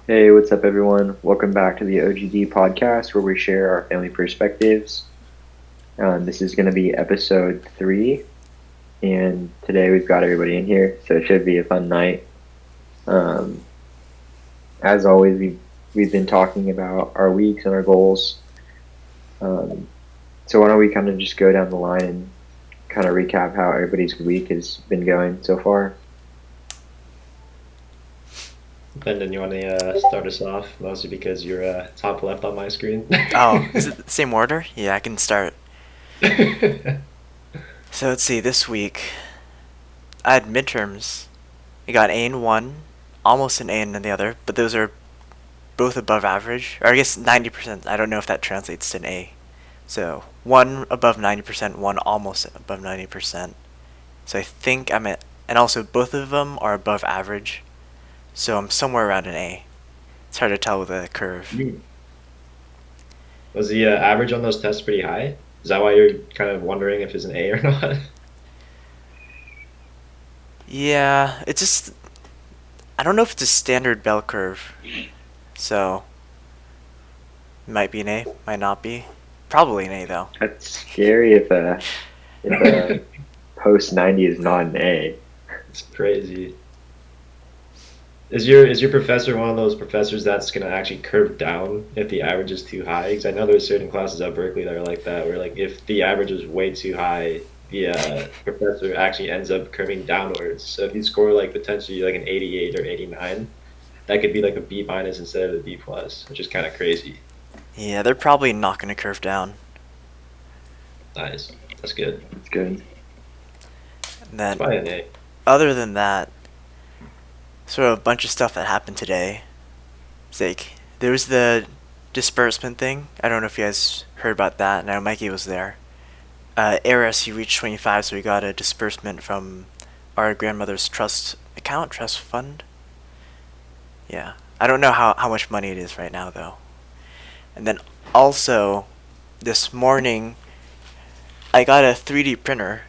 Hey, what's up, everyone? Welcome back to the OGD podcast where we share our family perspectives. This is going to be episode 3, and today we've got everybody in here, so it should be a fun night. Um, as always, we've been talking about our weeks and our goals. So why don't we kind of just go down the line and kind of recap how everybody's week has been going so far? Brendan, you want to start us off, mostly because you're top left on my screen. Oh, is it the same order? Yeah, I can start. So let's see, this week I had midterms. I got A in one, almost an A in the other, but those are both above average. Or I guess 90%. I don't know if that translates to an A. So one above 90%, one almost above 90%. So I think I'm at, and also both of them are above average. So I'm somewhere around an A. It's hard to tell with the curve. Was the average on those tests pretty high? Is that why you're kind of wondering if it's an A or not? Yeah, it's just, I don't know if it's a standard bell curve. So might be an A, might not be. Probably an A though. That's scary if a post 90 is not an A. It's crazy. Is your professor one of those professors that's gonna actually curve down if the average is too high? Because I know there's certain classes at Berkeley that are like that, where like if the average is way too high, the professor actually ends up curving downwards. So if you score like potentially like an 88 or 89, that could be like a B minus instead of a B plus, which is kind of crazy. Yeah, they're probably not going to curve down. Nice, that's good. That's good. And It's then, probably an A. other than that, sort of a bunch of stuff that happened today. It's like, there was the disbursement thing. I don't know if you guys heard about that. Now, Mikey was there. Eris, he reached 25, so he got a disbursement from our grandmother's trust account, trust fund. Yeah. I don't know how much money it is right now, though. And then also, this morning, I got a 3D printer,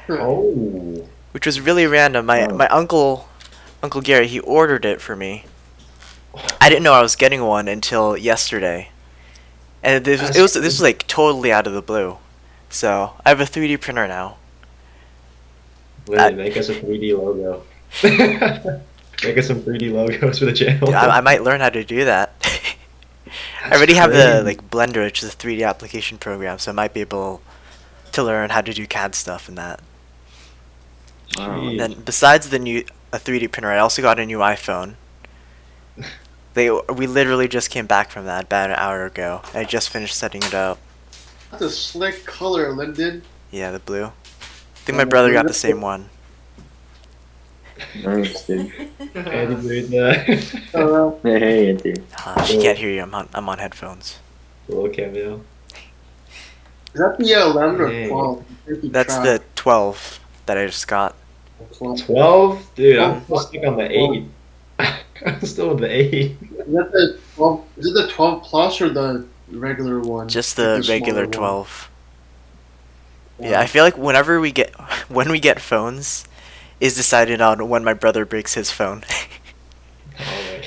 Oh, which was really random. My Oh, my Uncle Gary, he ordered it for me. I didn't know I was getting one until yesterday, and that's this was like totally out of the blue. So I have a 3D printer now. literally I, make us a 3D logo. Make us some 3D logos for the Dude, channel. I might learn how to do that. I That's already have the crazy. like Blender, which is a 3D application program, so I might be able to learn how to do CAD stuff and that. wow. And then Jeez. besides the new a 3D printer, I also got a new iPhone. We literally just came back from that about an hour ago. I just finished setting it up. That's a slick color, Lyndon. Yeah, the blue. I think my Yeah, brother got blue. the same one. Nice, dude. Andy doing the Hey, Anthony. She can't hear you. I'm on headphones. little cameo. Is that the 11 or Dang. 12? I think you That's tried. the 12 that I just got. 12? Dude, I'm 12. still stuck on the 8. I'm still with the 8. Is that the 12? Is it the 12 plus or the regular one? Just Like the smaller regular one? 12. Yeah, I Wow. feel like whenever we get when we get phones is decided on when my brother breaks his phone. Oh my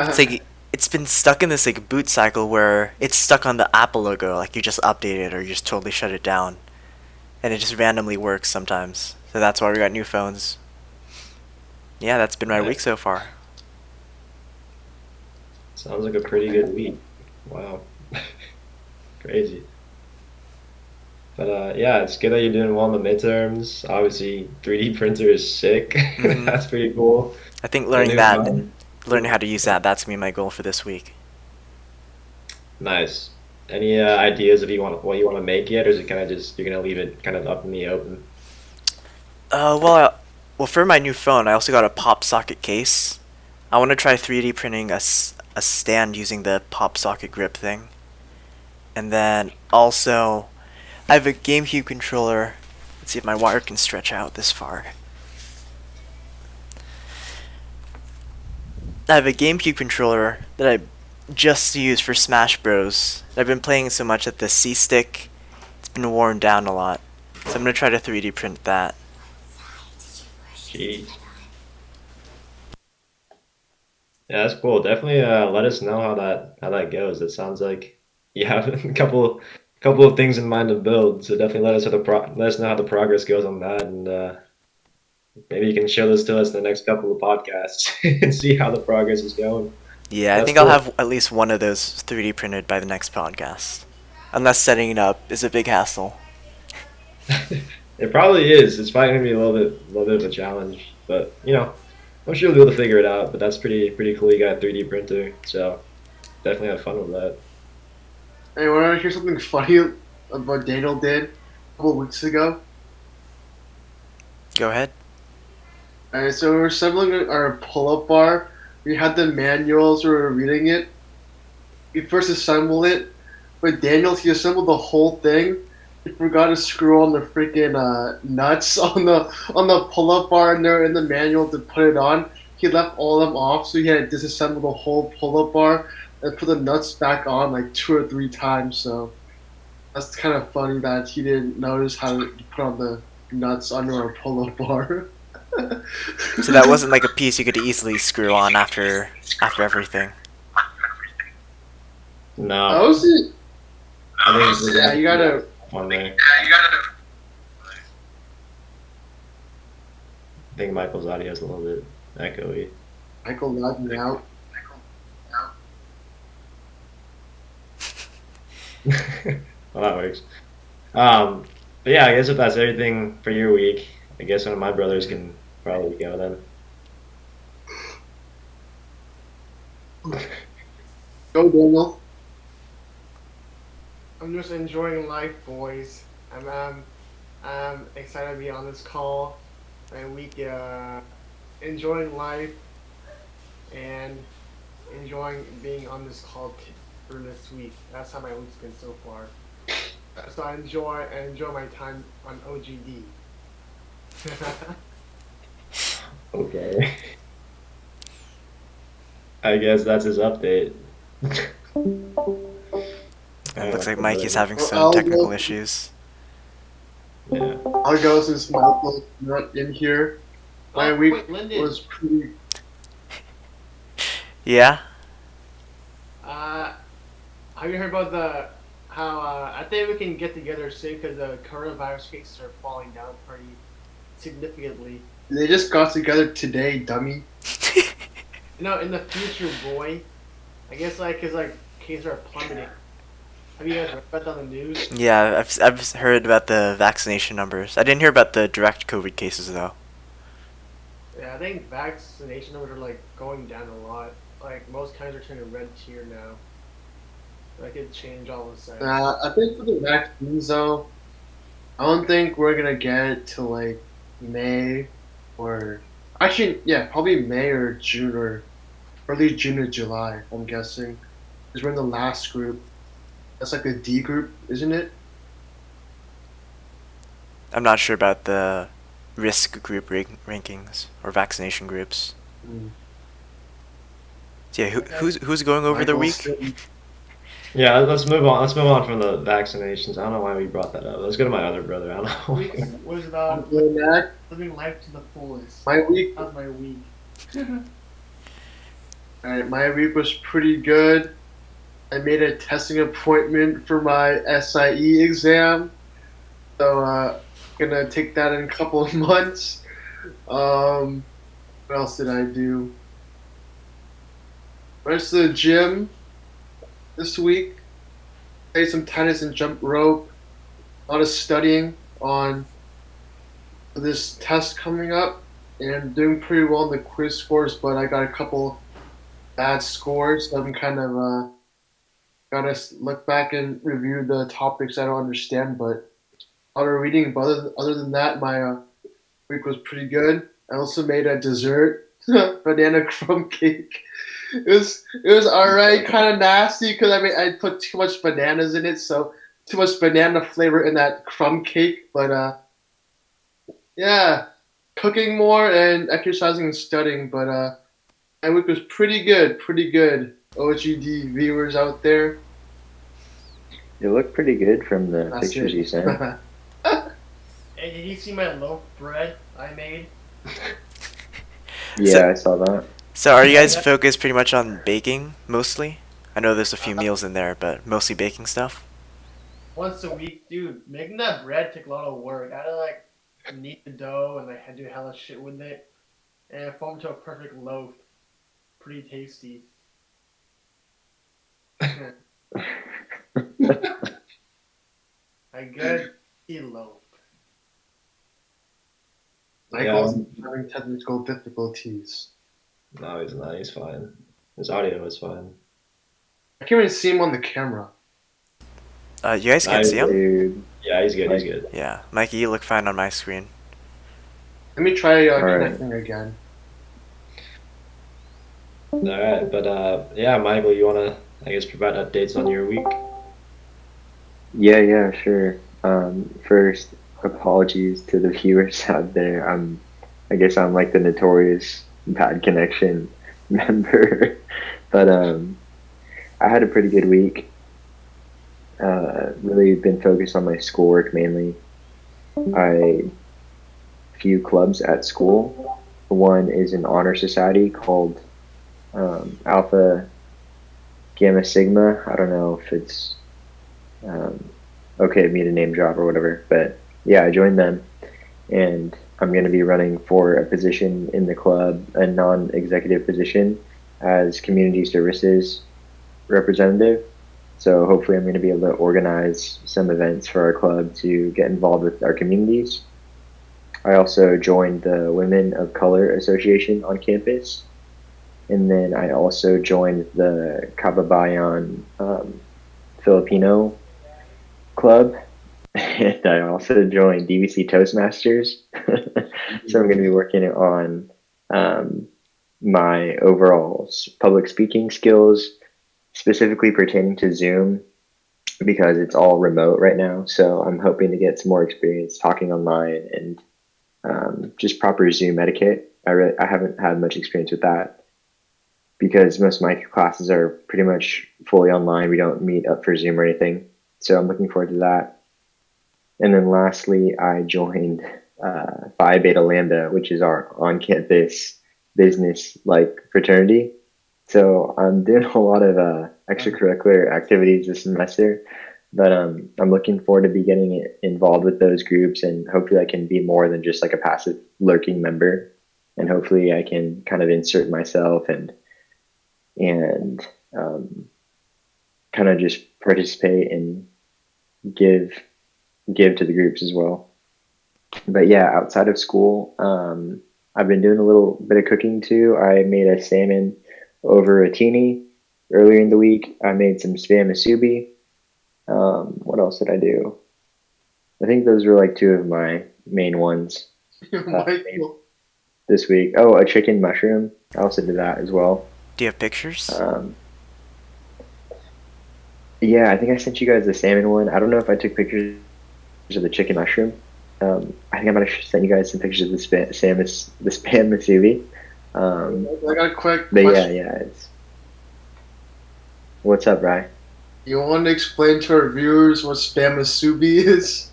It's like it's been stuck in this like boot cycle where it's stuck on the Apple logo, like you just update it or you just totally shut it down, and it just randomly works sometimes. So that's why we got new phones. Yeah, that's been my god. week so far. Sounds like a pretty good week. Wow. Crazy. But yeah, it's good that you're doing well in the midterms. Obviously, 3D printer is sick. hmm That's pretty cool. I think The learning new that phone. and learning how to use that's gonna be my goal for this week. Nice. Any ideas if you want what you want to make yet, or is it kind of just you're gonna leave it kind of up in the open? Well, well, for my new phone, I also got a pop socket case. I want to try 3D printing a stand using the pop socket grip thing. And then also, I have a GameCube controller. Let's see if my wire can stretch out this far. I have a GameCube controller that I just used for Smash Bros. I've been playing so much that the C stick, it's been worn down a lot. So I'm gonna try to 3D print that. Jeez. Yeah, that's cool. Definitely let us know how that goes. It sounds like you have a couple of things in mind to build. So definitely let us know how the progress goes on that, and maybe you can show this to us in the next couple of podcasts and see how the progress is going. Yeah, I That's think I'll cool. have at least one of those 3D printed by the next podcast. Unless setting it up is a big hassle. It probably is. It's probably gonna be a little bit of a challenge, but I'm sure you'll be able to figure it out. But that's pretty cool. You got a 3D printer, so definitely have fun with that. Hey, want to hear something funny about Daniel did a couple of weeks ago? Go ahead. Alright, so we were assembling our pull-up bar. We had the manuals. We were reading it. We first assembled it, but Daniel he assembled the whole thing. He forgot to screw on the freaking nuts on the pull-up bar in the manual to put it on. He left all of them off, so he had to disassemble the whole pull-up bar and put the nuts back on like 2 or 3 times. So that's kind of funny that he didn't notice how to put on the nuts under our pull-up bar. So that wasn't like a piece you could easily screw on after everything. That No, was it. I think Yeah, you gotta. on there. I think Michael's audio is a little bit echoey. Michael logged me out. Well, that works. But yeah, I guess if that's everything for your week, I guess one of my brothers can probably go then. Go, Daniel. I'm just enjoying life, boys. I'm excited to be on this call. My week, enjoying life and enjoying being on this call for this week. That's how my week's been so far. So I enjoy my time on OGD. Okay. I guess that's his update. It looks like Mikey's having Well, some I'll technical go- issues. Yeah. I'll go since Michael's not in here. My Oh, week wait, Lyndon. was pretty. Yeah? Have you heard about how I think we can get together soon because the coronavirus cases are falling down pretty significantly. They just got together today, dummy. No, in the future, boy. I guess cause cases are plummeting. Have you guys read about that on the news? Yeah, I've heard about the vaccination numbers. I didn't hear about the direct COVID cases though. Yeah, I think vaccination numbers are going down a lot. Like most countries are turning red tier now. That could change all of a sudden. I think for the vaccines though, I don't think we're gonna get it till like May or actually yeah probably May or June or early June or July. I'm guessing because we're in the last group. That's like the D group, isn't it? I'm not sure about the risk group rankings or vaccination groups. Mm. So yeah, who's going over the Michael's week? still- Yeah, let's move on. Let's move on from the vaccinations. I don't know why we brought that up. Let's go to my other brother. I don't Week know. was I'm about doing that. living life to the fullest. My week, That was my week. alright, my week was pretty good. I made a testing appointment for my SIE exam, so gonna take that in a couple of months. What else did I do? Went to the gym this week. Played some tennis and jump rope. A lot of studying on this test coming up, and doing pretty well in the quiz scores. But I got a couple bad scores. So I'm kind of gotta look back and review the topics I don't understand. But a lot of reading. But other than that, my week was pretty good. I also made a dessert, banana crumb cake. It was alright, kind of nasty because I put too much bananas in it, so too much banana flavor in that crumb cake. But yeah, cooking more and exercising and studying. But my week was pretty good, pretty good. OGD viewers out there. You look pretty good from the That's pictures it. you sent. Hey, did you see my loaf bread I made? Yeah, I saw that. So are you Yeah, guys focused pretty much on baking mostly? I know there's a few meals in there, but mostly baking stuff. once a week, dude. Making that bread took a lot of work. I had to like knead the dough and like do hella shit with it, and it formed to a perfect loaf. Pretty tasty. A good tea loaf. Michael's having technical difficulties. No, he's not. He's fine. His audio is fine. I can't even see him on the camera. You guys can't Nice. see him? Dude, Yeah, he's good. He's good. Yeah, Mikey, you look fine on my screen. Let me try All right. connecting again. All right, but yeah, Michael, you wanna, I guess, provide updates on your week? yeah, sure. First, apologies to the viewers out there. I guess I'm like the notorious bad connection member, but I had a pretty good week. Really been focused on my schoolwork mainly. Few clubs at school. One is an honor society called Alpha Gamma Sigma. I don't know if it's okay, me to name drop or whatever, but yeah, I joined them, and I'm going to be running for a position in the club, a non-executive position as community services representative. So hopefully I'm going to be able to organize some events for our club to get involved with our communities. I also joined the Women of Color Association on campus, and then I also joined the Kababayan Filipino Club, and I also joined DVC Toastmasters. So I'm going to be working on my overall public speaking skills, specifically pertaining to Zoom, because it's all remote right now. So I'm hoping to get some more experience talking online and just proper Zoom etiquette. I haven't had much experience with that because most of my classes are pretty much fully online. We don't meet up for Zoom or anything. So I'm looking forward to that. And then lastly, I joined Phi Beta Lambda, which is our on-campus business like fraternity. So I'm doing a lot of extracurricular activities this semester, but I'm looking forward to be getting involved with those groups, and hopefully I can be more than just like a passive lurking member, and hopefully I can kind of insert myself and kind of just participate and give to the groups as well. But yeah, outside of school, I've been doing a little bit of cooking too. I made a salmon over a teeny earlier in the week. I made some spam musubi. What else did I do? I think those were like two of my main ones Michael. this week. Oh, a chicken mushroom. I also did that as well. Do you have pictures? Yeah, I think I sent you guys the salmon one. I don't know if I took pictures of the chicken mushroom. I think I might have sent you guys some pictures of the spam musubi. I got a quick But question. yeah. What's up, Rye? You want to explain to our viewers what spam musubi is?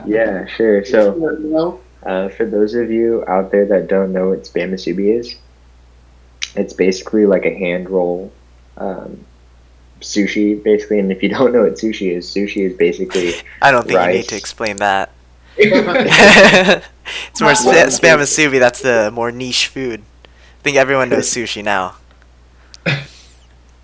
Yeah, sure. So, No? for those of you out there that don't know what spam musubi is, it's basically like a hand roll sushi, basically. And if you don't know what sushi is basically I don't think you need rice. to explain that. It's more spam musubi. That's the more niche food. I think everyone knows sushi now.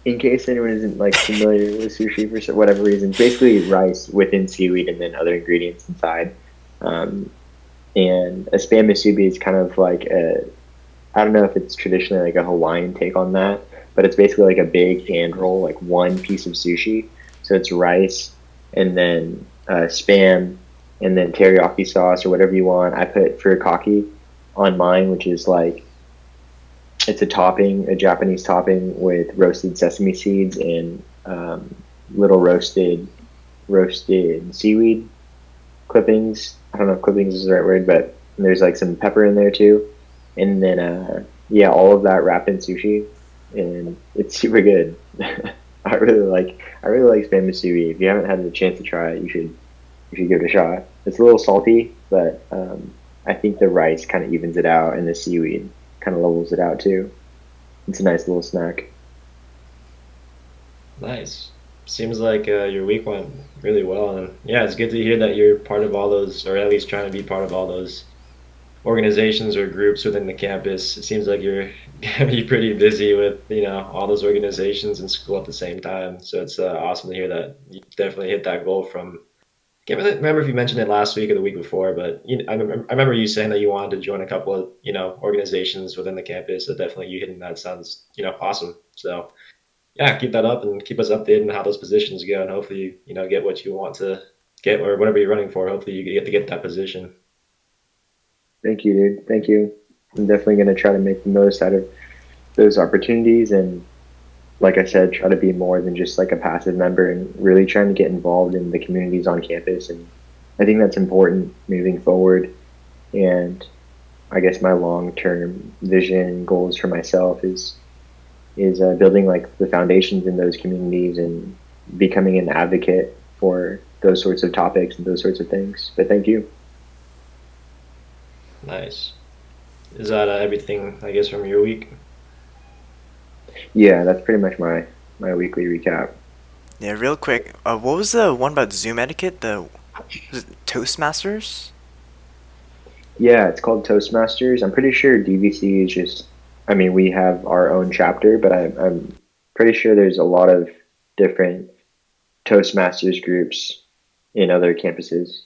In case anyone isn't like familiar with sushi for whatever reason, it's basically rice within seaweed and then other ingredients inside. And a spam musubi is kind of like I don't know if it's traditionally like a Hawaiian take on that, but it's basically like a big hand roll, like one piece of sushi. So it's rice and then spam and then teriyaki sauce or whatever you want. I put furikake on mine, which is like, it's a Japanese topping with roasted sesame seeds and little roasted seaweed clippings. I don't know if clippings is the right word, but there's like some pepper in there too. And then yeah, all of that wrapped in sushi, and it's super good. I really like spam musubi. If you haven't had the chance to try it, you should give it a shot. It's a little salty, but I think the rice kind of evens it out, and the seaweed kind of levels it out too. It's a nice little snack. Nice. Seems like your week went really well, and yeah, it's good to hear that you're part of all those, or at least trying to be part of all those organizations or groups within the campus. It seems like you're gonna be pretty busy with all those organizations and school at the same time. So it's awesome to hear that you definitely hit that goal from. Can't remember if you mentioned it last week or the week before, but I remember you saying that you wanted to join a couple of organizations within the campus. So definitely you hitting that sounds awesome. So yeah, keep that up and keep us updated on how those positions go, and hopefully get what you want to get or whatever you're running for. Hopefully you get to get that position. Thank you, dude. Thank you. I'm definitely going to try to make the most out of those opportunities and, like I said, try to be more than just like a passive member and really trying to get involved in the communities on campus. And I think that's important moving forward. And I guess my long-term vision goals for myself is building like the foundations in those communities and becoming an advocate for those sorts of topics and those sorts of things. But thank you. Nice. Is that everything, I guess, from your week? Yeah, that's pretty much my weekly recap. Yeah, real quick. What was the one about Zoom etiquette? Was it Toastmasters? Yeah, it's called Toastmasters. I'm pretty sure DVC is just, I mean, we have our own chapter, but I'm pretty sure there's a lot of different Toastmasters groups in other campuses.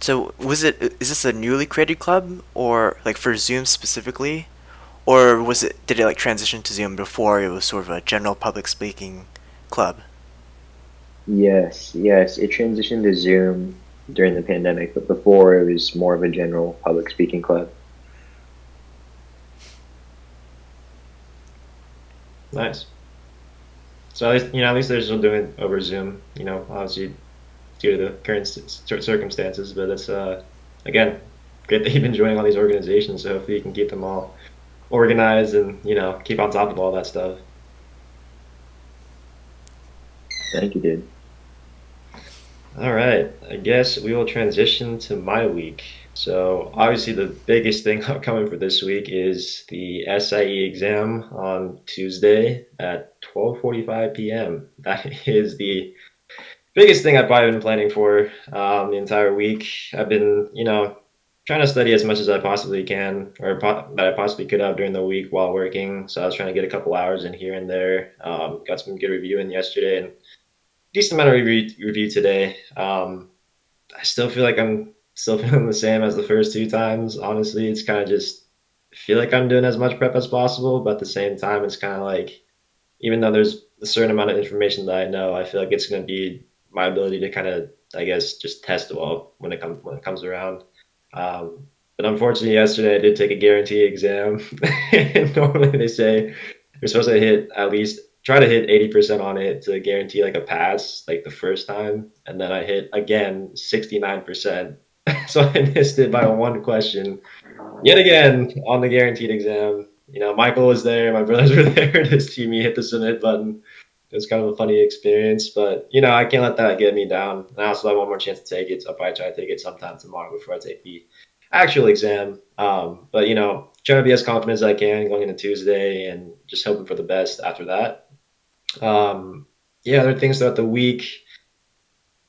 So is this a newly created club or like for Zoom specifically? Or did it like transition to Zoom before it was sort of a general public speaking club? Yes, yes, it transitioned to Zoom during the pandemic, but before it was more of a general public speaking club. Nice. So at least they're still doing it over Zoom. Obviously due to the current circumstances, but it's again great that you've been joining all these organizations. So hopefully you can keep them all organized and keep on top of all that stuff. Thank you, dude. All right, I guess we will transition to my week. So obviously the biggest thing coming for this week is the SIE exam on Tuesday at 12:45 p.m. That is the biggest thing I've probably been planning for the entire week. I've been, trying to study as much as I possibly can, or that I possibly could have during the week while working. So I was trying to get a couple hours in here and there. Got some good review in yesterday and decent amount of review today. I still feel like I'm still feeling the same as the first two times. Honestly, it's kind of just I feel like I'm doing as much prep as possible, but at the same time, it's kind of like even though there's a certain amount of information that I know, I feel like it's going to be my ability to kind of, I guess, just test well when it comes around. But unfortunately, yesterday I did take a guarantee exam. And normally they say you're supposed to hit at least try to hit 80% on it to guarantee like a pass like the first time, and then I hit again 69%. So I missed it by one question yet again on the guaranteed exam. Michael was there, my brothers were there to see me hit the submit button. It was kind of a funny experience, but I can't let that get me down. And I also have one more chance to take it, so I'll probably try to take it sometime tomorrow before I take the actual exam. But trying to be as confident as I can going into Tuesday, and just hoping for the best after that. Yeah, other things throughout the week.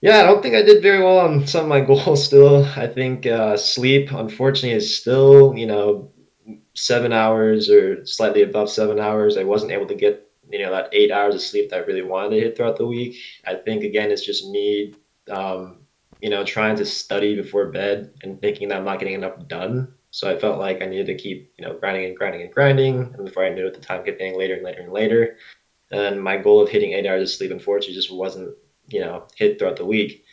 Yeah, I don't think I did very well on some of my goals still. I think sleep, unfortunately, is still, 7 hours or slightly above 7 hours. I wasn't able to get, that 8 hours of sleep that I really wanted to hit throughout the week. I think, again, it's just me, trying to study before bed and thinking that I'm not getting enough done. So I felt like I needed to keep, grinding and grinding and grinding. And before I knew it, the time kept getting later and later and later. And my goal of hitting 8 hours of sleep, unfortunately, just wasn't, hit throughout the week.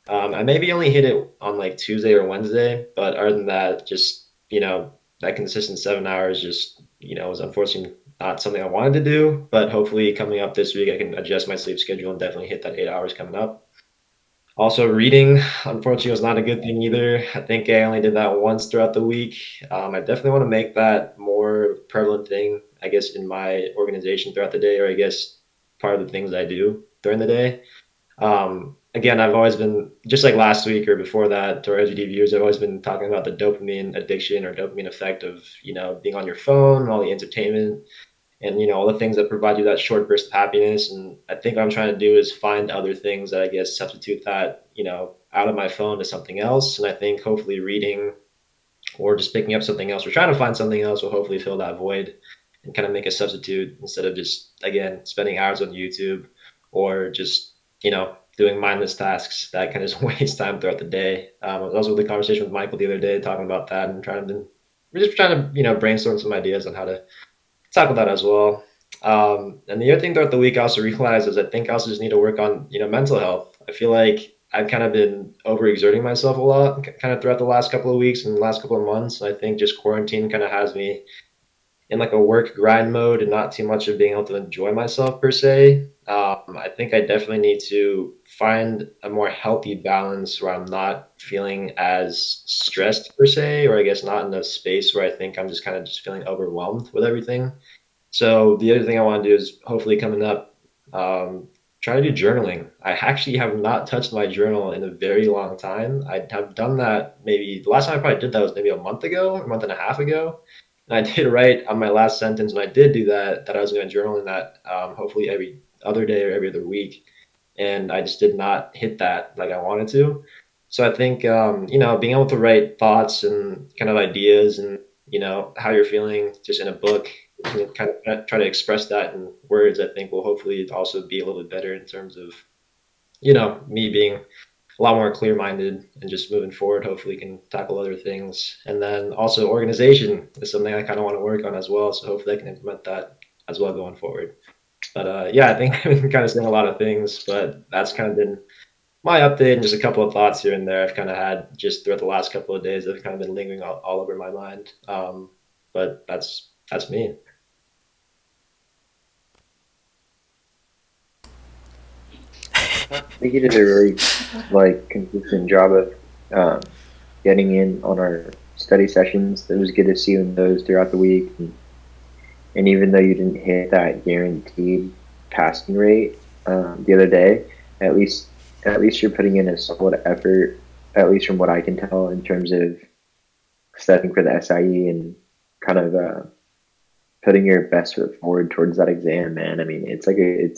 I maybe only hit it on like Tuesday or Wednesday, but other than that, just that consistent 7 hours just was unfortunately not something I wanted to do. But hopefully, coming up this week, I can adjust my sleep schedule and definitely hit that 8 hours coming up. Also, reading unfortunately was not a good thing either. I think I only did that once throughout the week. I definitely want to make that more prevalent thing, I guess, in my organization throughout the day, or I guess part of the things I do during the day. again, I've always been just like last week or before that to our OGD viewers. I've always been talking about the dopamine addiction or dopamine effect of being on your phone, all the entertainment, and all the things that provide you that short burst of happiness. And I think what I'm trying to do is find other things that I guess substitute that out of my phone to something else. And I think hopefully reading or just picking up something else or trying to find something else will hopefully fill that void and kind of make a substitute instead of just again spending hours on YouTube or just doing mindless tasks that can just waste time throughout the day. I was also with a conversation with Michael the other day talking about that and we're just trying to brainstorm some ideas on how to tackle that as well. And the other thing throughout the week I also realized is I think I also just need to work on mental health. I feel like I've kind of been overexerting myself a lot, kind of throughout the last couple of weeks and the last couple of months. I think just quarantine kind of has me in like a work grind mode and not too much of being able to enjoy myself per se. I think I definitely need to find a more healthy balance where I'm not feeling as stressed per se, or I guess not in a space where I think I'm just kind of just feeling overwhelmed with everything. So the other thing I want to do is hopefully coming up, try to do journaling. I actually have not touched my journal in a very long time. I have done that maybe the last time I probably did that was maybe a month ago, a month and a half ago. And I did write on my last sentence when I did do that I was going to journal in that hopefully every other day or every other week. And I just did not hit that like I wanted to. So I think being able to write thoughts and kind of ideas and how you're feeling just in a book and kind of try to express that in words, I think will hopefully also be a little bit better in terms of me being a lot more clear minded and just moving forward, hopefully can tackle other things. And then also organization is something I kind of want to work on as well. So hopefully I can implement that as well going forward. But yeah, I think I've been kind of saying a lot of things, but that's kind of been my update and just a couple of thoughts here and there I've kind of had just throughout the last couple of days that have kind of been lingering all over my mind. But that's me. I think you did a really consistent job of getting in on our study sessions. It was good to see you in those throughout the week, and even though you didn't hit that guaranteed passing rate the other day, at least you're putting in a solid effort. At least from what I can tell, in terms of studying for the SIE and kind of putting your best foot forward towards that exam, man. I mean, it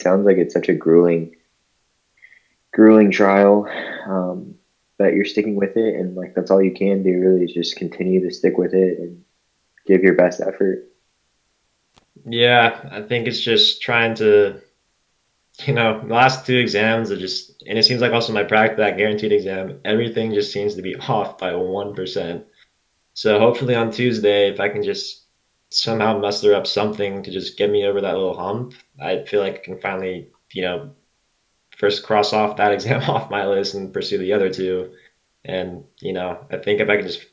sounds like it's such a grueling trial, that you're sticking with it, and like that's all you can do really is just continue to stick with it and give your best effort. Yeah, I think it's just trying to, the last two exams are just, and it seems like also my practice, that guaranteed exam, everything just seems to be off by 1%. So hopefully on Tuesday, if I can just somehow muster up something to just get me over that little hump, I feel like I can finally, first cross off that exam off my list and pursue the other two. And, I think if I can just,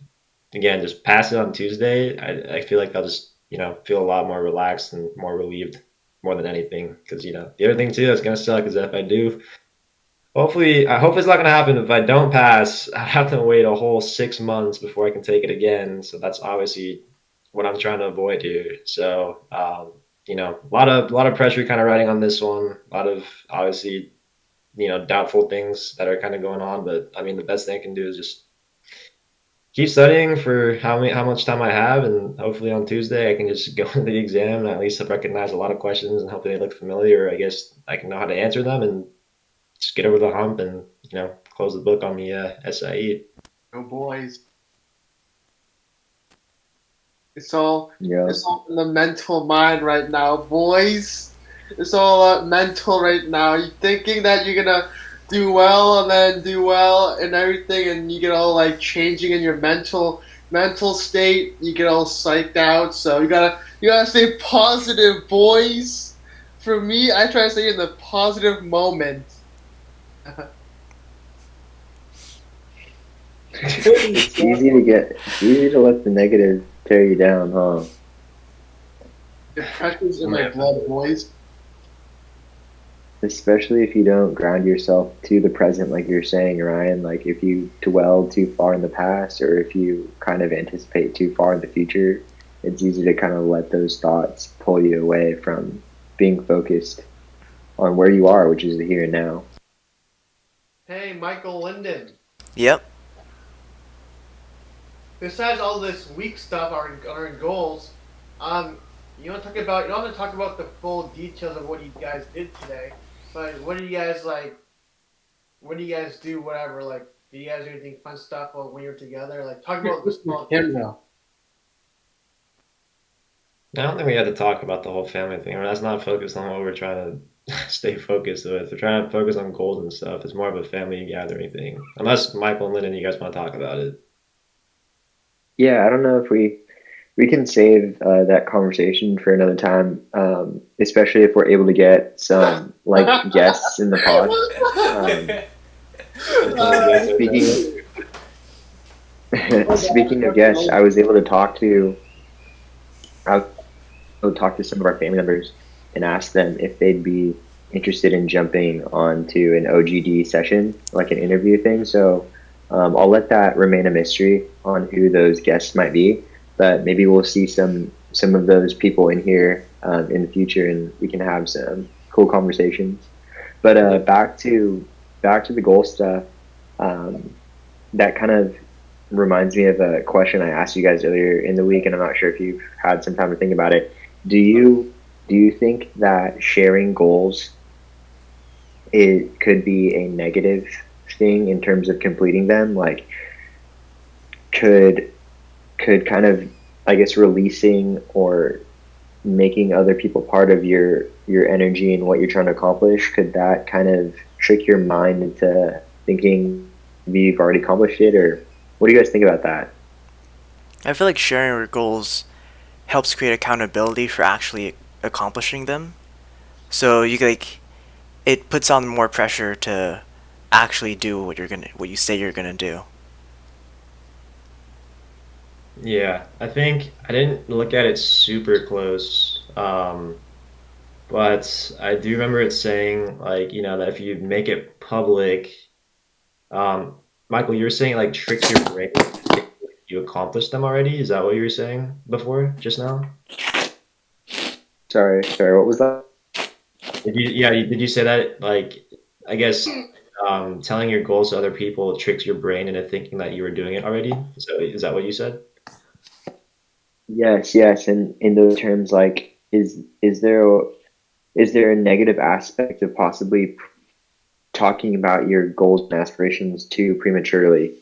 again, just pass it on Tuesday, I feel like I'll just, feel a lot more relaxed and more relieved more than anything. Because, the other thing too that's going to suck is that if I do, hopefully, I hope it's not going to happen. If I don't pass, I have to wait a whole 6 months before I can take it again. So that's obviously what I'm trying to avoid here. So, a lot of pressure kind of riding on this one. A lot of obviously, doubtful things that are kind of going on. But I mean, the best thing I can do is just keep studying for how much time I have, and hopefully on Tuesday I can just go into the exam and at least recognize a lot of questions and hopefully they look familiar. I guess I can know how to answer them and just get over the hump and close the book on the SIE. Oh boys, it's Yeah. all in the mental mind right now, boys. It's all mental right now. You thinking that you're gonna do well and then do well and everything, and you get all like changing in your mental state. You get all psyched out. So you gotta stay positive, boys. For me, I try to stay in the positive moment. It's easy to let the negative tear you down, huh? Depression's in my blood, boys. Especially if you don't ground yourself to the present, like you're saying, Ryan. Like if you dwell too far in the past, or if you kind of anticipate too far in the future, it's easy to kind of let those thoughts pull you away from being focused on where you are, which is the here and now. Hey, Michael Linden. Yep. Besides all this weak stuff, our goals, you don't want to talk about the full details of what you guys did today, but what do you guys like? What do you guys do? Whatever, like, do you guys do anything fun stuff when you're together? Like, talk about the small things. Camera. I don't think we had to talk about the whole family thing. I mean, that's not focused on what we're trying to stay focused with. We're trying to focus on goals and stuff. It's more of a family gathering thing. Unless Michael and Lyndon, you guys want to talk about it. Yeah, I don't know if we can save that conversation for another time, especially if we're able to get some like guests in the pod. Speaking speaking of guests, I was able to I talk to some of our family members and ask them if they'd be interested in jumping onto an OGD session, like an interview thing. So I'll let that remain a mystery on who those guests might be, but maybe we'll see some of those people in here in the future, and we can have some cool conversations. But back to the goal stuff. Um, that kind of reminds me of a question I asked you guys earlier in the week, and I'm not sure if you've had some time to think about it. Do you think that sharing goals it could be a negative thing in terms of completing them? Like, could kind of, I guess, releasing or making other people part of your energy and what you're trying to accomplish, could that kind of trick your mind into thinking maybe you've already accomplished it, or what do you guys think about that? I feel like sharing your goals helps create accountability for actually accomplishing them. So you like it puts on more pressure to actually do what you say you're gonna do. Yeah, I think I didn't look at it super close, but I do remember it saying like, that if you make it public, um, Michael, you were saying like tricks your brain to think you accomplished them already. Is that what you were saying before, just now? Sorry, what was that? Did you say that? Like, I guess telling your goals to other people tricks your brain into thinking that you were doing it already. Is that what you said? Yes, yes, and in those terms, like, is there a negative aspect of possibly talking about your goals and aspirations too prematurely?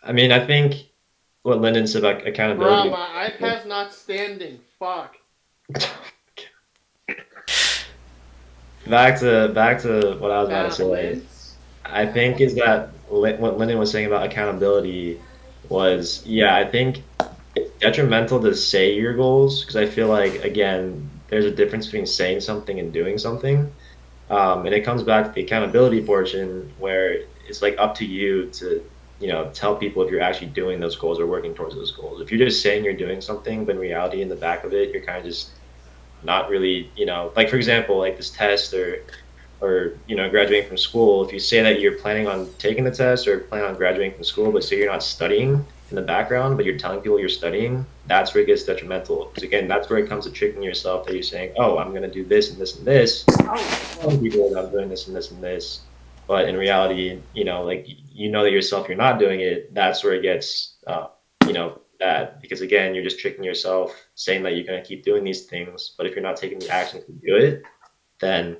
I mean, I think what Lyndon said about Bruh, accountability. my iPad's not standing. Fuck. Back to what I was about to say. Tablets. I think is that what Lyndon was saying about accountability was, yeah, I think it's detrimental to say your goals because I feel like again, there's a difference between saying something and doing something. And it comes back to the accountability portion where it's like up to you to, tell people if you're actually doing those goals or working towards those goals. If you're just saying you're doing something, but in reality, in the back of it, you're kind of just not really, like for example, like this test or graduating from school. If you say that you're planning on taking the test or planning on graduating from school, but say you're not studying in the background, but you're telling people you're studying, that's where it gets detrimental. Because again, that's where it comes to tricking yourself that you're saying, oh, I'm going to do this and this and this, telling people that I'm doing this and this and this. But in reality, like that yourself, you're not doing it. That's where it gets, bad. Because again, you're just tricking yourself, saying that you're going to keep doing these things. But if you're not taking the action to do it, then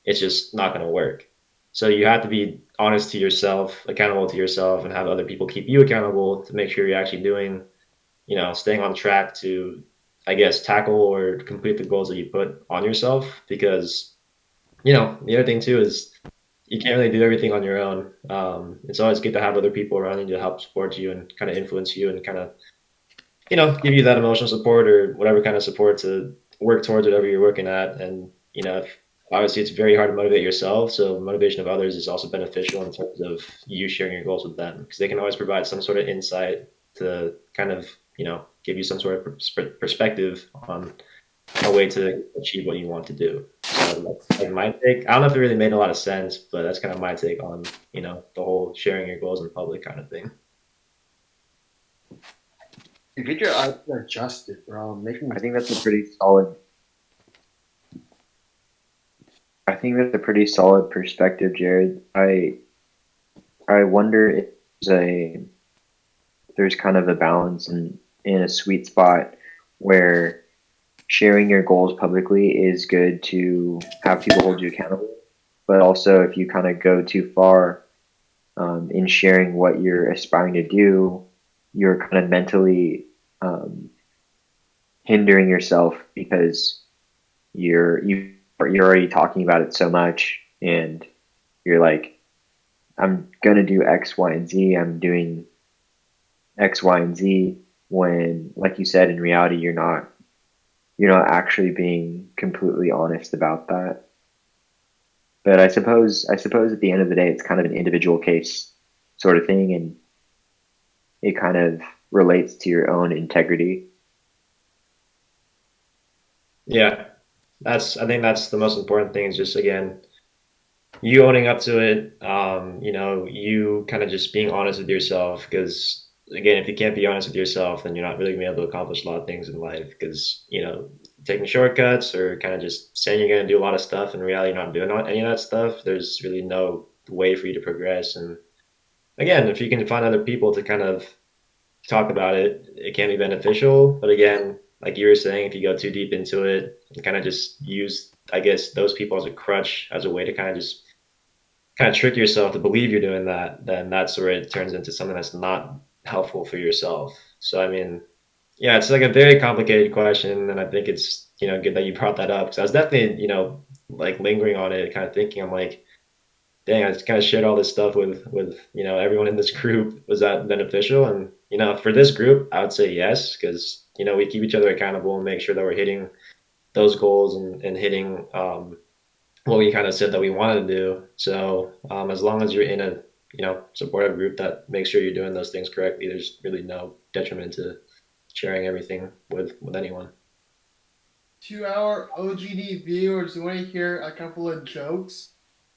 it's just not going to work. So you have to be honest to yourself, accountable to yourself, and have other people keep you accountable to make sure you're actually doing, staying on track to, I guess, tackle or complete the goals that you put on yourself. Because, the other thing too is you can't really do everything on your own. It's always good to have other people around you to help support you and kind of influence you and kind of, give you that emotional support or whatever kind of support to work towards whatever you're working at. And, obviously it's very hard to motivate yourself. So motivation of others is also beneficial in terms of you sharing your goals with them because they can always provide some sort of insight to kind of, give you some sort of perspective on a way to achieve what you want to do. So like my take, I don't know if it really made a lot of sense, but that's kind of my take on, the whole sharing your goals in public kind of thing. You get your iPad adjusted, bro. Making I think that's a pretty solid. I think that's a pretty solid perspective, Jared. I wonder if there's kind of a balance in a sweet spot where sharing your goals publicly is good to have people hold you accountable, but also if you kind of go too far in sharing what you're aspiring to do, you're kind of mentally hindering yourself because you're already talking about it so much, and you're like, I'm gonna do X, Y, and Z. I'm doing X, Y, and Z. When, like you said, in reality, you're not actually being completely honest about that. But I suppose at the end of the day, it's kind of an individual case sort of thing, and it kind of relates to your own integrity. Yeah, I think that's the most important thing is just again you owning up to it. You kind of just being honest with yourself because again, if you can't be honest with yourself, then you're not really gonna be able to accomplish a lot of things in life because taking shortcuts or kind of just saying you're gonna do a lot of stuff and in reality you're not doing any of that stuff. There's really no way for you to progress. And again, if you can find other people to kind of talk about it, it can be beneficial. But again, like you were saying, if you go too deep into it and kind of just use, I guess, those people as a crutch, as a way to kind of just kind of trick yourself to believe you're doing that, then that's where it turns into something that's not helpful for yourself. So, I mean, yeah, it's like a very complicated question. And I think it's, good that you brought that up because I was definitely, like lingering on it, kind of thinking, I'm like, dang, I just kind of shared all this stuff with everyone in this group. Was that beneficial? And for this group, I would say yes, because we keep each other accountable and make sure that we're hitting those goals and hitting what we kind of said that we wanted to do. So as long as you're in a supportive group that makes sure you're doing those things correctly, there's really no detriment to sharing everything with anyone. To our OGD viewers, you want to hear a couple of jokes?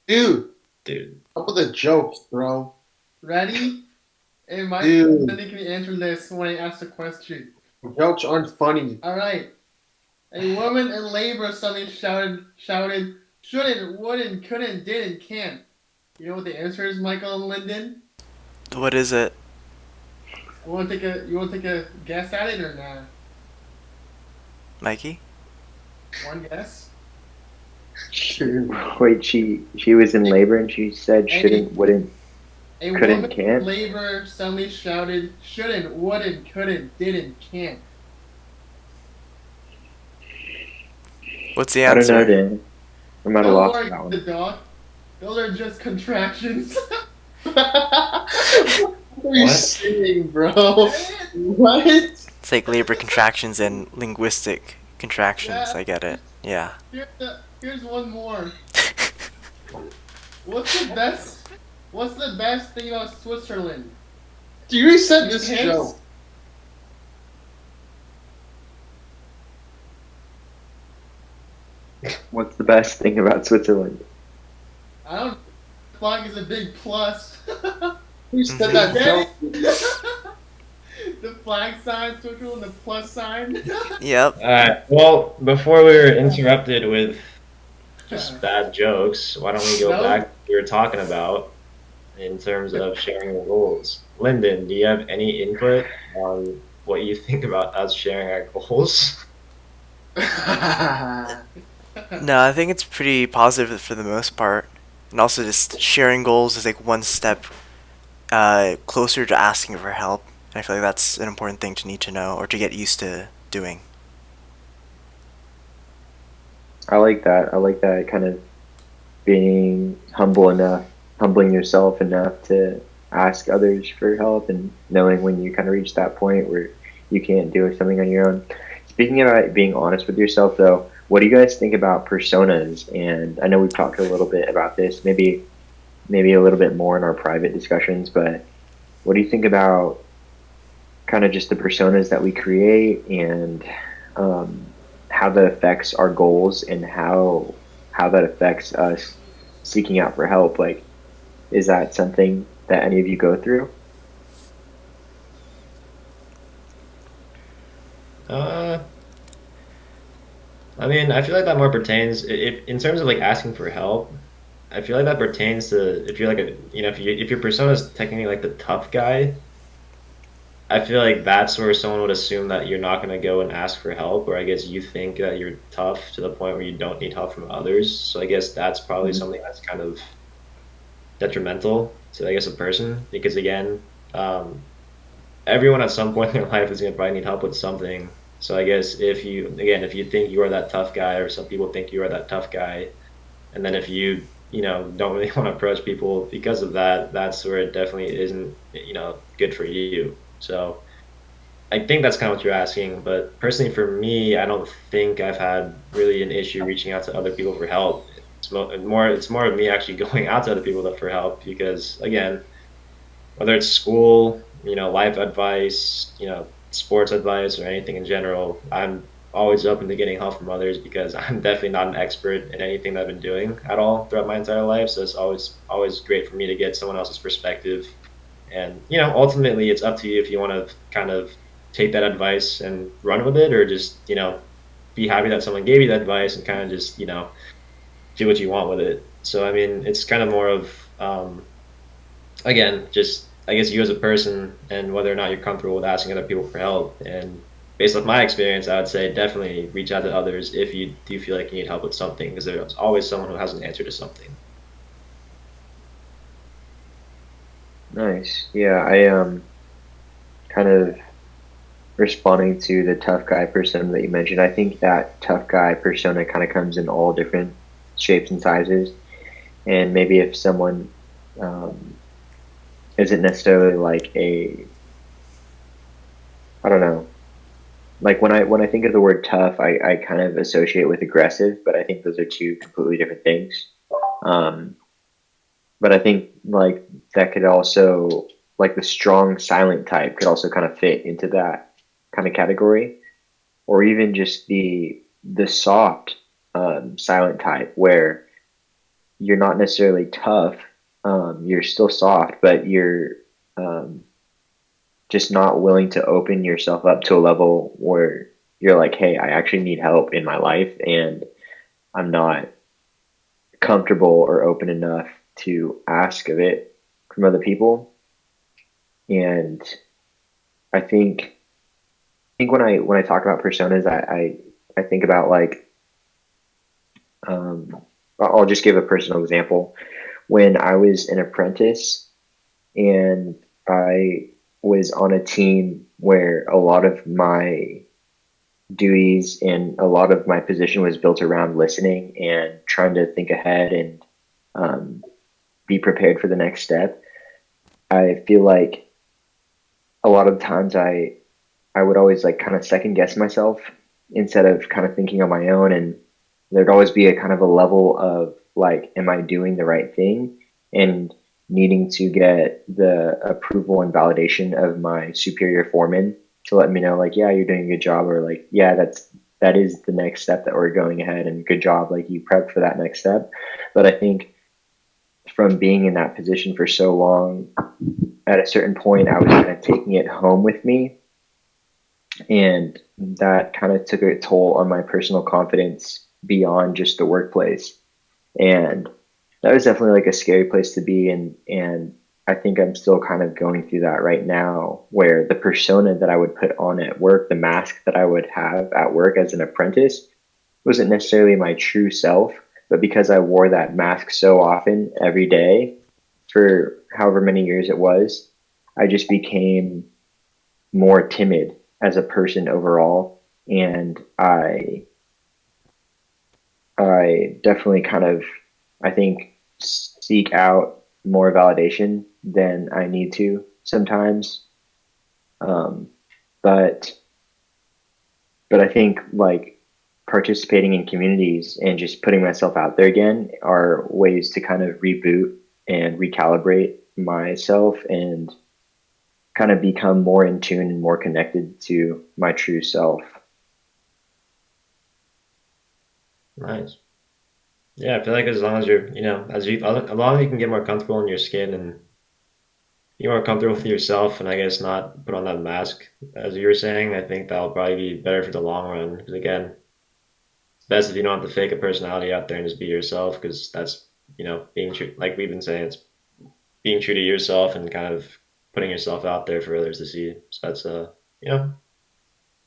Dude, Dude, up with the jokes, bro. Ready? And my Dude. friend can answer this when I ask the question. Jokes aren't funny. All right. A woman in labor suddenly shouted, shouldn't, wouldn't, couldn't, didn't, can't. You know what the answer is, Michael and Lyndon? What is it? You want to take a guess at it or not? Mikey? One guess. Wait, she was in labor and she said shouldn't, wouldn't, A couldn't, woman can't. in labor suddenly shouted, shouldn't, wouldn't, couldn't, didn't, can't. What's the I don't know, answer? Dan. I'm at a Don't loss worry, for that the one. dog. Those are just contractions. What are you What? saying, bro? What? It's like labor contractions and linguistic contractions. Yeah. I get it. Yeah. Here's one more. What's the best thing about Switzerland? Do you said this Hints? joke? What's the best thing about Switzerland? I don't. Flag is a big plus. Who said that Get joke? The flag sign, Switzerland, the plus sign. Yep. all right. Well, before we were interrupted with just bad jokes, why don't we go No. back to what we were talking about in terms of sharing the goals? Lyndon, do you have any input on what you think about us sharing our goals? No, I think it's pretty positive for the most part. And also just sharing goals is like one step closer to asking for help. I feel like that's an important thing to need to know or to get used to doing. I like that. I like that kind of being humbling yourself enough to ask others for help and knowing when you kind of reach that point where you can't do something on your own. Speaking about being honest with yourself, though, what do you guys think about personas? And I know we've talked a little bit about this, maybe a little bit more in our private discussions, but what do you think about kind of just the personas that we create and how that affects our goals and how that affects us seeking out for help? Like, is that something that any of you go through? I mean, I feel like that more pertains if in terms of like asking for help. I feel like that pertains to if you're like a if your persona is technically like the tough guy. I feel like that's where someone would assume that you're not going to go and ask for help, or I guess you think that you're tough to the point where you don't need help from others. So I guess that's probably Mhm. something that's kind of detrimental to I guess a person because again, um, everyone at some point in their life is going to probably need help with something. So I guess if you think you are that tough guy, or some people think you are that tough guy, and then if you don't really want to approach people because of that, that's where it definitely isn't good for you. So I think that's kind of what you're asking, but personally for me, I don't think I've had really an issue reaching out to other people for help. It's more of me actually going out to other people for help because again, whether it's school, life advice, sports advice or anything in general, I'm always open to getting help from others because I'm definitely not an expert in anything that I've been doing at all throughout my entire life. So it's always great for me to get someone else's perspective. And ultimately, it's up to you if you want to kind of take that advice and run with it, or just be happy that someone gave you that advice and kind of just do what you want with it. So I mean, it's kind of more of again, just I guess you as a person and whether or not you're comfortable with asking other people for help. And based off my experience, I would say definitely reach out to others if you do feel like you need help with something, because there's always someone who has an answer to something. Nice. Yeah, I kind of responding to the tough guy persona that you mentioned. I think that tough guy persona kind of comes in all different shapes and sizes. And maybe if someone um, isn't necessarily like I don't know, like when I think of the word tough, I kind of associate with aggressive, but I think those are two completely different things. Um, but I think like that could also like the strong silent type could also kind of fit into that kind of category, or even just the soft silent type where you're not necessarily tough, you're still soft, but you're um, just not willing to open yourself up to a level where you're like, hey, I actually need help in my life, and I'm not comfortable or open enough to ask of it from other people. And I think when I talk about personas, I think about like um, I'll just give a personal example. When I was an apprentice and I was on a team where a lot of my duties and a lot of my position was built around listening and trying to think ahead and um, be prepared for the next step. I feel like a lot of times I would always like kind of second guess myself instead of kind of thinking on my own, and there'd always be a kind of a level of like, am I doing the right thing, and needing to get the approval and validation of my superior foreman to let me know like, yeah, you're doing a good job, or like, yeah, that is the next step that we're going ahead, and good job, like you prepped for that next step. But I think from being in that position for so long, at a certain point I was kind of taking it home with me, and that kind of took a toll on my personal confidence beyond just the workplace. And that was definitely like a scary place to be in. And I think I'm still kind of going through that right now, where the persona that I would put on at work, the mask that I would have at work as an apprentice, wasn't necessarily my true self. But because I wore that mask so often every day for however many years it was, I just became more timid as a person overall. And I definitely kind of, I think, seek out more validation than I need to sometimes. Um, but but I think like participating in communities and just putting myself out there again are ways to kind of reboot and recalibrate myself and kind of become more in tune and more connected to my true self. Nice. Yeah, I feel like as long as you're, as long as you can get more comfortable in your skin and you're more comfortable with yourself, and I guess not put on that mask, as you were saying, I think that'll probably be better for the long run. Because again, best if you don't have to fake a personality out there and just be yourself, because that's being true. Like we've been saying, it's being true to yourself and kind of putting yourself out there for others to see. So that's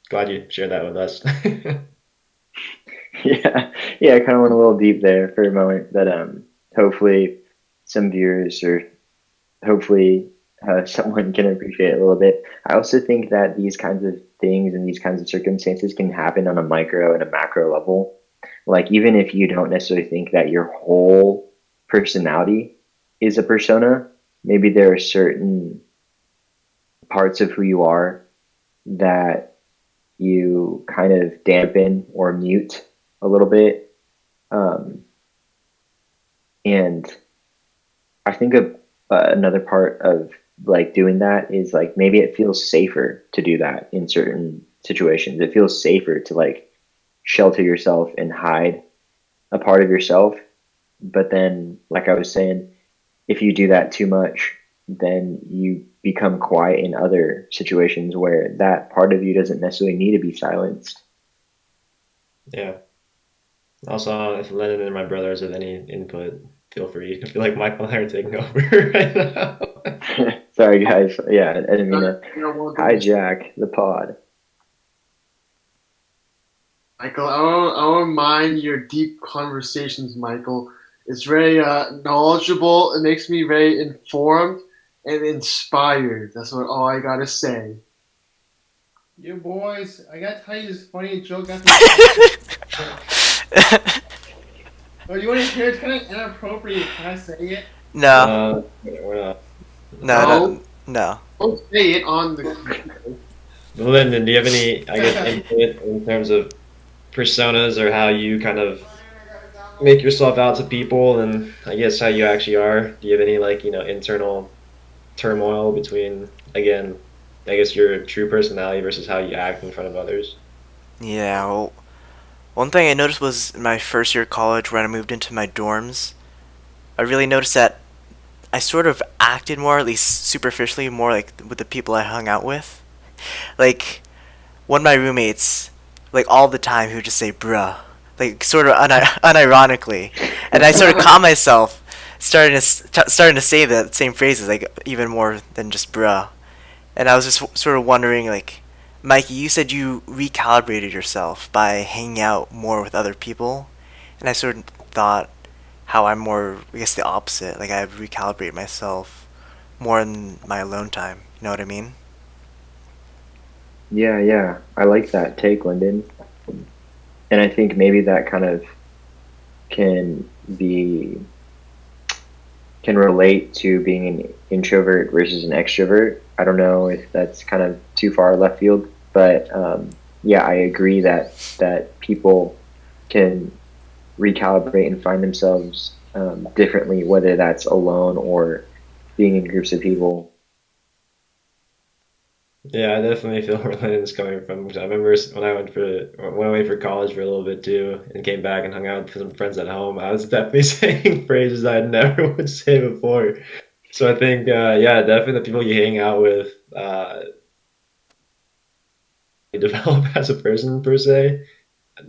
glad you shared that with us. Yeah, I kind of went a little deep there for a moment, but hopefully some viewers or hopefully someone can appreciate it a little bit. I also think that these kinds of things and these kinds of circumstances can happen on a micro and a macro level. Like even if you don't necessarily think that your whole personality is a persona, maybe there are certain parts of who you are that you kind of dampen or mute a little bit. And I think another part of like doing that is like maybe it feels safer to do that in certain situations. It feels safer to like shelter yourself and hide a part of yourself. But then, like I was saying, if you do that too much, then you become quiet in other situations where that part of you doesn't necessarily need to be silenced. Yeah. Also, if Lennon and my brothers have any input, feel free. I feel like Michael and I are taking over right now. Sorry, guys. Yeah, I didn't mean to hijack the pod. Michael, I don't mind your deep conversations, Michael. It's very knowledgeable. It makes me very informed and inspired. That's all I gotta say. You boys, I gotta tell you this funny joke. Oh, you want to hear? It's kind of inappropriate. Can I say it? No. We're not. No. Don't say it on the. Well, Lyndon, do you have any, I guess, input in terms of personas or how you kind of make yourself out to people, and I guess how you actually are? Do you have any like internal turmoil between, again, I guess your true personality versus how you act in front of others? Yeah, well, one thing I noticed was in my first year of college when I moved into my dorms, I really noticed that I sort of acted more, at least superficially, more like with the people I hung out with. Like, one of my roommates, like all the time, he would just say bruh, like sort of unironically. And I sort of caught myself starting to say the same phrases, like even more than just bruh. And I was just sort of wondering, like, Mikey, you said you recalibrated yourself by hanging out more with other people, and I sort of thought how I'm more, I guess, the opposite. Like I recalibrate myself more in my alone time. You know what I mean? Yeah. I like that take, Lyndon. And I think maybe that kind of can relate to being an introvert versus an extrovert. I don't know if that's kind of too far left field, but yeah, I agree that people can recalibrate and find themselves differently, whether that's alone or being in groups of people. Yeah, I definitely feel where Lyndon's coming from, because I remember when I went away for college for a little bit too, and came back and hung out with some friends at home. I was definitely saying phrases I never would say before. So I think, yeah, definitely the people you hang out with, you develop as a person per se.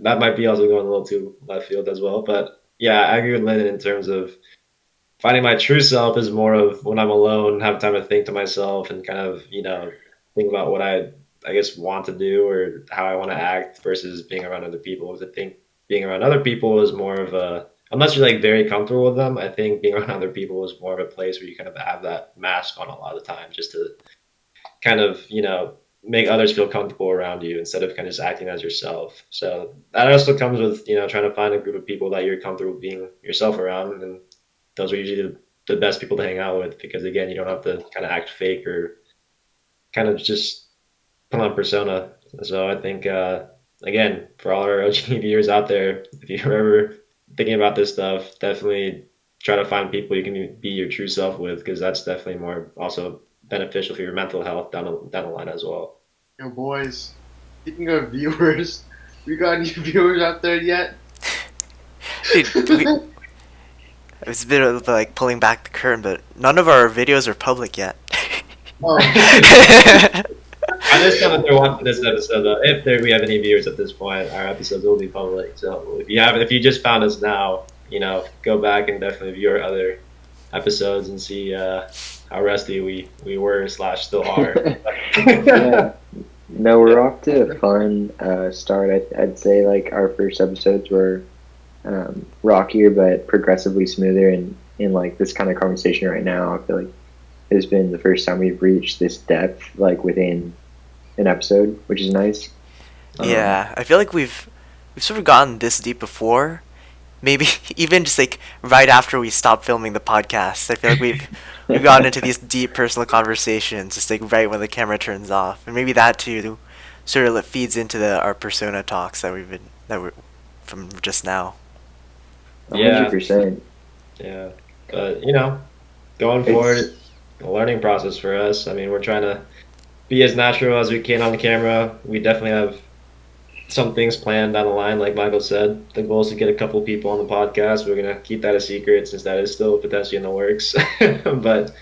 That might be also going a little too left field as well, but yeah, I agree with Lyndon in terms of finding my true self is more of when I'm alone, have time to think to myself and kind of, think about what I guess want to do or how I want to act versus being around other people. Because I think being around other people is more of a, unless you're like very comfortable with them, I think being around other people is more of a place where you kind of have that mask on a lot of the time, just to kind of, make others feel comfortable around you instead of kind of just acting as yourself. So that also comes with, trying to find a group of people that you're comfortable being yourself around. And those are usually the best people to hang out with, because again, you don't have to kind of act fake or kind of just put on persona. So I think, again, for all our OGD viewers out there, if you're ever thinking about this stuff, definitely try to find people you can be your true self with, because that's definitely more also beneficial for your mental health down the line as well. Yo, boys, speaking of viewers, we got any viewers out there yet? Dude, it's a bit of like pulling back the curtain, but none of our videos are public yet. Oh. I I'm just gonna throw one for this episode though. If we have any viewers at this point, our episodes will be public. So if you just found us now, go back and definitely view our other episodes and see how rusty we were / still are. Yeah. No, we're off to a fun start. I'd say like our first episodes were rockier but progressively smoother, and in like this kind of conversation right now, I feel like it's been the first time we've reached this depth like within an episode, which is nice. Yeah, I feel like we've sort of gotten this deep before. Maybe even just like right after we stopped filming the podcast. I feel like we've gotten into these deep personal conversations just like right when the camera turns off, and maybe that too sort of feeds into our persona talks that we're from just now. 100%. Yeah, but going forward, it's a learning process for us. I mean, we're trying to be as natural as we can on camera. We definitely have some things planned down the line, like Michael said. The goal is to get a couple people on the podcast. We're gonna keep that a secret since that is still potentially in the works. But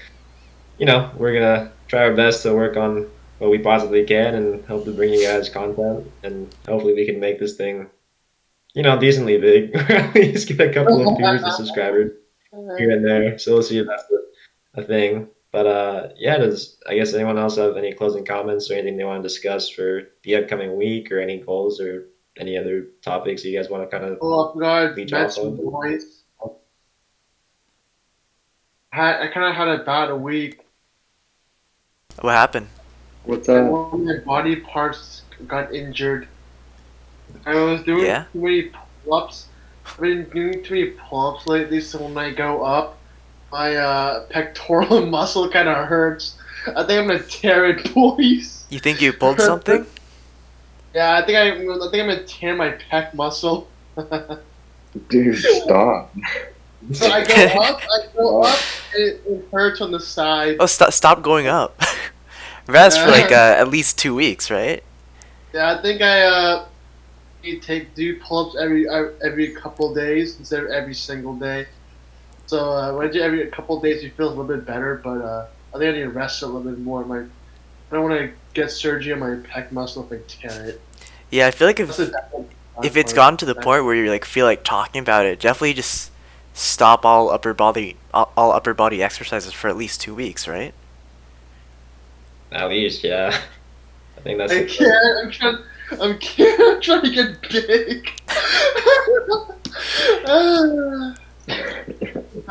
we're gonna try our best to work on what we possibly can and hope to bring you guys content, and hopefully we can make this thing decently big, or at least get a couple of viewers and subscribers here and there. So we'll see if that's a thing. But does I guess anyone else have any closing comments or anything they want to discuss for the upcoming week, or any goals or any other topics you guys want to kind of leech off of? I kind of had a bad week. What happened? What's up? One of my body parts got injured. I was doing too many pull-ups. I've been doing too many pull-ups lately, so when I go up, my pectoral muscle kind of hurts. I think I'm gonna tear it, boys. You think you pulled something? Yeah, I think I'm gonna tear my pec muscle. Dude, stop. So I go up, and it hurts on the side. Oh, stop going up. Rest for like at least 2 weeks, right? Yeah, I think I do pull-ups every couple days instead of every single day. So when I do every couple days, it feels a little bit better. But I think I need to rest a little bit more. I don't want to get surgery on my pec muscle if I tear it. Yeah, I feel like if it's gotten to the point where you like feel like talking about it, definitely just stop all upper body exercises for at least 2 weeks, right? At least, yeah. I think that's. I can't. I'm trying to get big.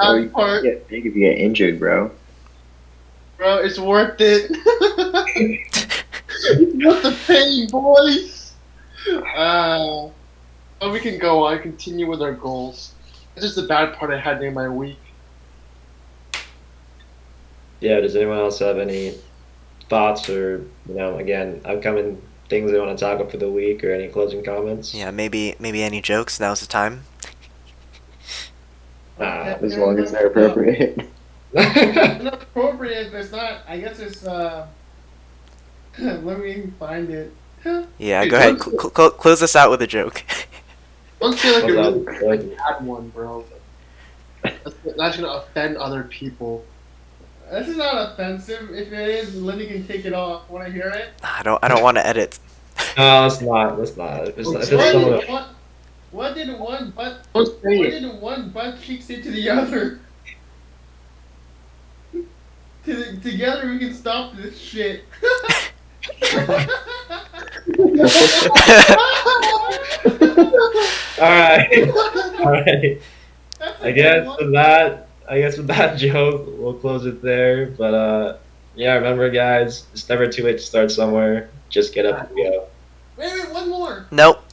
You can't get big if you get injured, bro. Bro, it's worth it. What the pain, boys? But we can go on, continue with our goals. That's just the bad part I had in my week. Yeah, does anyone else have any thoughts or, again, upcoming things they want to talk about for the week, or any closing comments? Yeah, maybe any jokes. Now's the time. As long as they're appropriate. Not appropriate, but it's not. I guess it's. Let me find it. Yeah, go ahead. Close us out with a joke. Don't say like a really bad one, bro. That's gonna offend other people. This is not offensive. If it is, Lindy can take it off. Want to hear it? I don't want to edit. No, it's not. It's not. If it's What did one butt cheek say to the other? Together we can stop this shit. Alright. I guess with that joke, we'll close it there. But remember, guys, it's never too late to start somewhere. Just get up and go. Wait, one more. Nope.